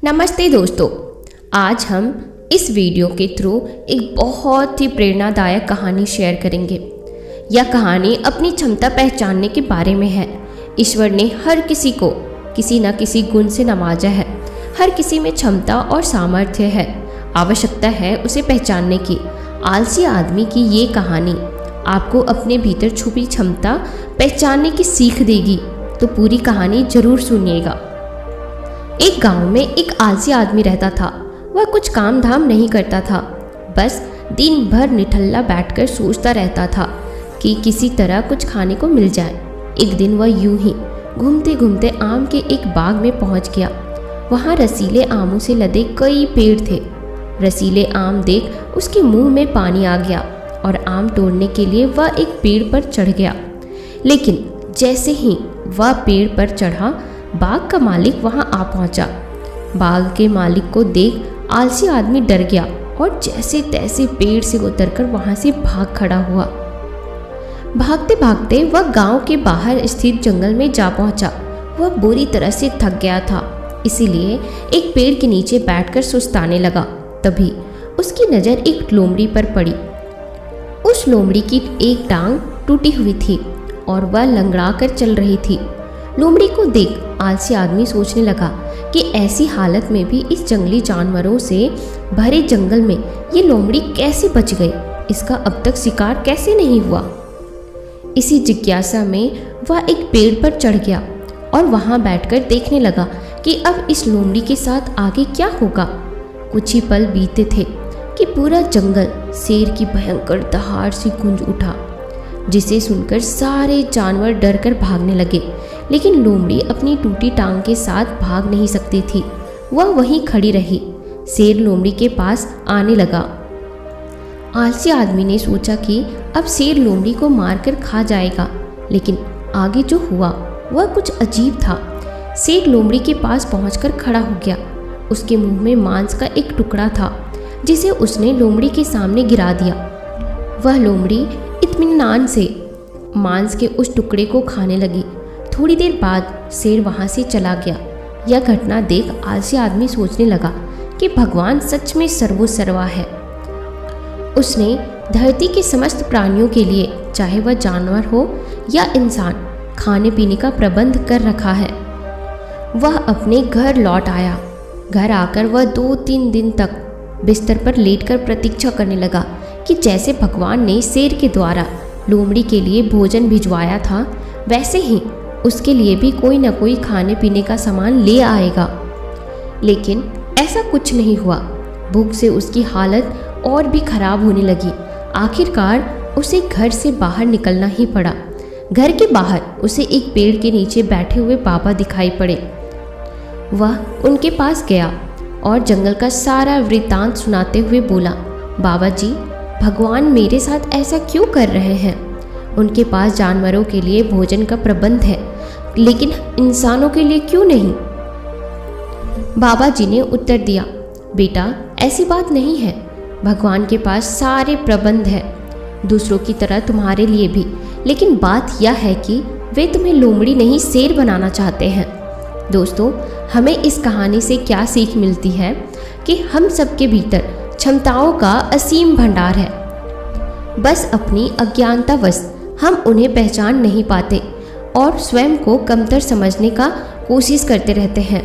नमस्ते दोस्तों, आज हम इस वीडियो के थ्रू एक बहुत ही प्रेरणादायक कहानी शेयर करेंगे। यह कहानी अपनी क्षमता पहचानने के बारे में है। ईश्वर ने हर किसी को किसी न किसी गुण से नवाजा है। हर किसी में क्षमता और सामर्थ्य है, आवश्यकता है उसे पहचानने की। आलसी आदमी की ये कहानी आपको अपने भीतर छुपी क्षमता पहचानने की सीख देगी, तो पूरी कहानी जरूर सुनिएगा। एक गांव में एक आलसी आदमी रहता था। वह कुछ काम धाम नहीं करता था, बस दिन भर निठल्ला बैठकर सोचता रहता था कि किसी तरह कुछ खाने को मिल जाए। एक दिन वह यूं ही घूमते घूमते आम के एक बाग में पहुंच गया। वहां रसीले आमों से लदे कई पेड़ थे। रसीले आम देख उसके मुंह में पानी आ गया और आम तोड़ने के लिए वह एक पेड़ पर चढ़ गया। लेकिन जैसे ही वह पेड़ पर चढ़ा, बाग का मालिक वहां आ पहुंचा। बाग के मालिक को देख आलसी आदमी डर गया और जैसे तैसे पेड़ से उतरकर वहां से भाग खड़ा हुआ। भागते भागते वह गांव के बाहर स्थित जंगल में जा पहुंचा। वह बुरी तरह से थक गया था, इसीलिए एक पेड़ के नीचे बैठकर सुस्ताने लगा। तभी उसकी नज़र एक लोमड़ी पर पड़ी। उस लोमड़ी की एक टांग टूटी हुई थी और वह लंगड़ा कर चल रही थी। लोमड़ी को देख आलसी आदमी सोचने लगा कि ऐसी हालत में भी इस जंगली जानवरों से भरे जंगल में ये लोमड़ी कैसे बच गई, इसका अब तक शिकार कैसे नहीं हुआ। इसी जिज्ञासा में वह एक पेड़ पर चढ़ गया और वहां बैठकर देखने लगा कि अब इस लोमड़ी के साथ आगे क्या होगा। कुछ ही पल बीते थे कि पूरा जंगल शेर की भयंकर दहाड़ से गूंज उठा, जिसे सुनकर सारे जानवर डरकर भागने लगे। लेकिन लोमड़ी अपनी टूटी टांग के साथ भाग नहीं सकती थी। वह वहीं खड़ी रही। शेर लोमड़ी के पास आने लगा। आलसी आदमी ने सोचा कि अब शेर लोमड़ी को मारकर खा जाएगा, लेकिन आगे जो हुआ वह कुछ अजीब था। शेर लोमड़ी के पास पहुंचकर खड़ा हो गया। उसके मुंह में मांस का एक टुकड़ा था, जिसे उसने लोमड़ी के सामने गिरा दिया। वह लोमड़ी इत्मीनान से मांस के उस टुकड़े को खाने लगी। थोड़ी देर बाद शेर वहां से चला गया। यह घटना देख आलसी आदमी सोचने लगा कि भगवान सच में सर्वोसर्वा है। उसने धरती के समस्त प्राणियों के लिए, चाहे वह जानवर हो या इंसान, खाने पीने का प्रबंध कर रखा है। वह अपने घर लौट आया। घर आकर वह 2-3 दिन तक बिस्तर पर लेटकर प्रतीक्षा करने लगा कि जैसे भगवान ने शेर के द्वारा लोमड़ी के लिए भोजन भिजवाया था, वैसे ही उसके लिए भी कोई न कोई खाने पीने का सामान ले आएगा। लेकिन ऐसा कुछ नहीं हुआ। भूख से उसकी हालत और भी खराब होने लगी। आखिरकार उसे घर से बाहर निकलना ही पड़ा। घर के बाहर उसे एक पेड़ के नीचे बैठे हुए बाबा दिखाई पड़े। वह उनके पास गया और जंगल का सारा वृत्तांत सुनाते हुए बोला, बाबा जी, भगवान मेरे साथ ऐसा क्यों कर रहे हैं? उनके पास जानवरों के लिए भोजन का प्रबंध है, लेकिन इंसानों के लिए क्यों नहीं? बाबा जी ने उत्तर दिया, बेटा, ऐसी बात नहीं है। भगवान के पास सारे प्रबंध है, दूसरों की तरह तुम्हारे लिए भी। लेकिन बात यह है कि वे तुम्हें लोमड़ी नहीं शेर बनाना चाहते हैं। दोस्तों, हमें इस कहानी से क्या सीख मिलती है कि हम सबके भीतर क्षमताओं का असीम भंडार है, बस अपनी अज्ञानतावश हम उन्हें पहचान नहीं पाते और स्वयं को कमतर समझने का कोशिश करते रहते हैं।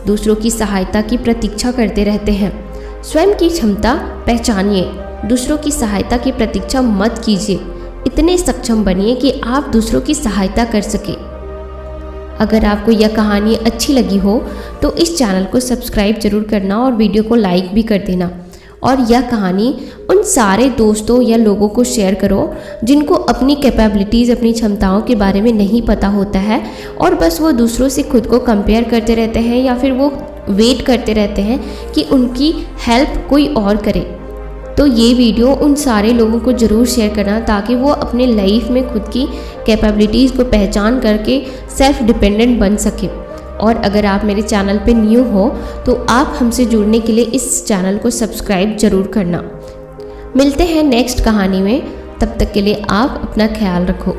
दूसरों की सहायता की प्रतीक्षा करते रहते हैं। स्वयं की क्षमता पहचानिए, दूसरों की सहायता की प्रतीक्षा मत कीजिए। इतने सक्षम बनिए कि आप दूसरों की सहायता कर सके। अगर आपको यह कहानी अच्छी लगी हो तो इस चैनल को सब्सक्राइब जरूर करना और वीडियो को लाइक भी कर देना। और यह कहानी उन सारे दोस्तों या लोगों को शेयर करो जिनको अपनी कैपेबिलिटीज़, अपनी क्षमताओं के बारे में नहीं पता होता है और बस वो दूसरों से खुद को कंपेयर करते रहते हैं या फिर वो वेट करते रहते हैं कि उनकी हेल्प कोई और करे। तो ये वीडियो उन सारे लोगों को ज़रूर शेयर करना, ताकि वो अपने लाइफ में खुद की कैपेबिलिटीज़ को पहचान करके सेल्फ डिपेंडेंट बन सके। और अगर आप मेरे चैनल पे न्यू हो तो आप हमसे जुड़ने के लिए इस चैनल को सब्सक्राइब जरूर करना। मिलते हैं नेक्स्ट कहानी में, तब तक के लिए आप अपना ख्याल रखो।